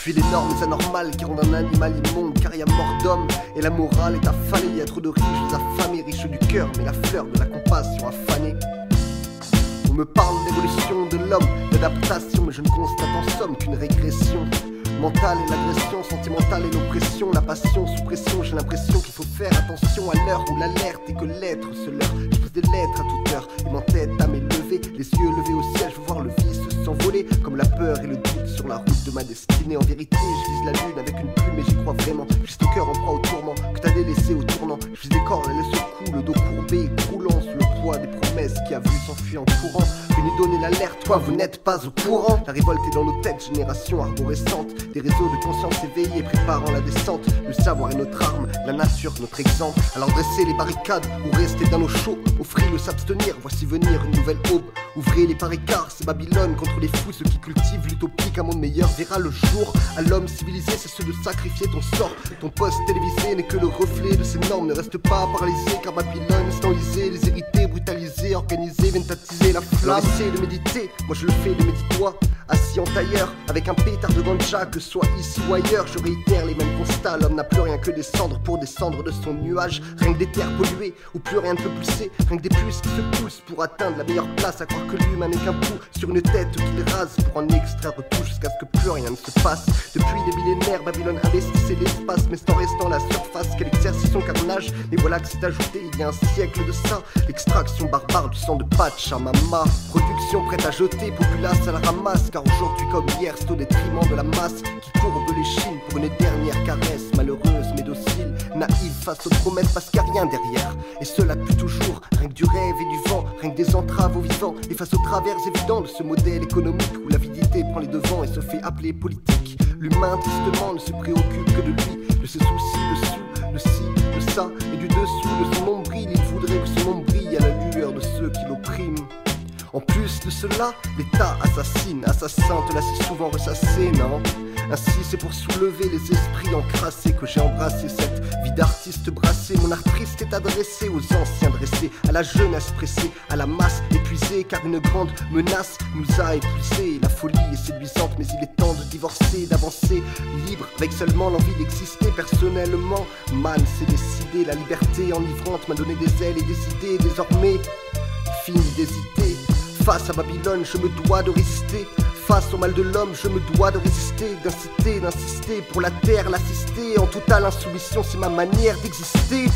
Fuis les normes anormales qui rendent un animal immonde, car y a mort d'homme et la morale est affalée. Y a trop de riches affamés, riches du cœur, mais la fleur de la compassion affanée. On me parle d'évolution de l'homme, d'adaptation, mais je ne constate en somme qu'une régression mentale et l'agression sentimentale et l'oppression, la passion sous pression. J'ai l'impression qu'il faut faire attention à l'heure où l'alerte est que l'être se leurre. Je pose des lettres à toute heure et m'entête à m'élever, les yeux levés au ciel, je veux voir le vice s'envoler comme la peur et le doute sur la route de ma destinée. En vérité, je vise la lune avec une plume et j'y crois vraiment. Juste au cœur en proie au tourment que t'as délaissé au tournant. Je vise des cordes, laisse au cou, le dos courbé, croulant sous le poids des promesses qui a vu s'enfuir en courant. Venu donner l'alerte, toi vous n'êtes pas au courant. La révolte est dans nos têtes, génération arborescente. Des réseaux de conscience éveillés préparant la descente. Le savoir est notre arme, la nature notre exemple. Alors dressez les barricades ou restez dans nos chauds. Offrez le s'abstenir, voici venir une nouvelle aube. Ouvrez les barricades, c'est Babylone contre les fous. Ceux qui cultivent l'utopie qu'un monde meilleur verra le jour. À l'homme civilisé, c'est ceux de sacrifier ton sort. Ton poste télévisé n'est que le reflet de ces normes. Ne reste pas paralysé car Babylone est enlisée. Les hérités brutalisés, organisés, viennent attiser la flamme. Essayez de méditer, moi je le fais de médite-toi. Assis en tailleur, avec un pétard de ganja, que soit ici ou ailleurs, je réitère les mêmes constats. L'homme n'a plus rien que des cendres pour descendre de son nuage. Rien que des terres polluées, où plus rien ne peut pousser. Rien que des puces qui se poussent pour atteindre la meilleure place. À croire que l'humain n'est qu'un pouls sur une tête qu'il rase pour en extraire tout jusqu'à ce que plus rien ne se passe. Depuis des millénaires, Babylone investissait l'espace, mais c'est en restant à la surface qu'elle exerce son carnage. Mais voilà que c'est ajouté il y a un siècle de ça, l'extraction barbare du sang de Pachamama. Production prête à jeter, populace à la ramasse. Car aujourd'hui comme hier, c'est au détriment de la masse qui courbe l'échine pour une dernière caresse. Malheureuse mais docile, naïve face aux promesses parce qu'il n'y a rien derrière. Et cela depuis toujours, rien que du rêve et du vent, rien que des entraves aux vivants. Et face aux travers évidents de ce modèle économique où l'avidité prend les devants et se fait appeler politique. L'humain tristement ne se préoccupe que de lui, de ses soucis, de sous, de ci, de ça et du dessous de son nombril. Il voudrait que son nombre brille à la lueur de ceux qui l'oppriment. En plus de cela, l'État assassine, assassin te l'a si souvent ressassé, non? Ainsi c'est pour soulever les esprits encrassés que j'ai embrassé cette vie d'artiste brassée. Mon art triste est adressé aux anciens dressés, à la jeunesse pressée, à la masse épuisée, car une grande menace nous a épuisés. La folie est séduisante mais il est temps de divorcer, d'avancer libre avec seulement l'envie d'exister. Personnellement, man c'est décidé, la liberté enivrante m'a donné des ailes et des idées. Désormais, fini d'hésiter. Face à Babylone, je me dois de résister. Face au mal de l'homme, je me dois de résister, d'inciter, d'insister pour la terre, l'assister. En totale insoumission, c'est ma manière d'exister.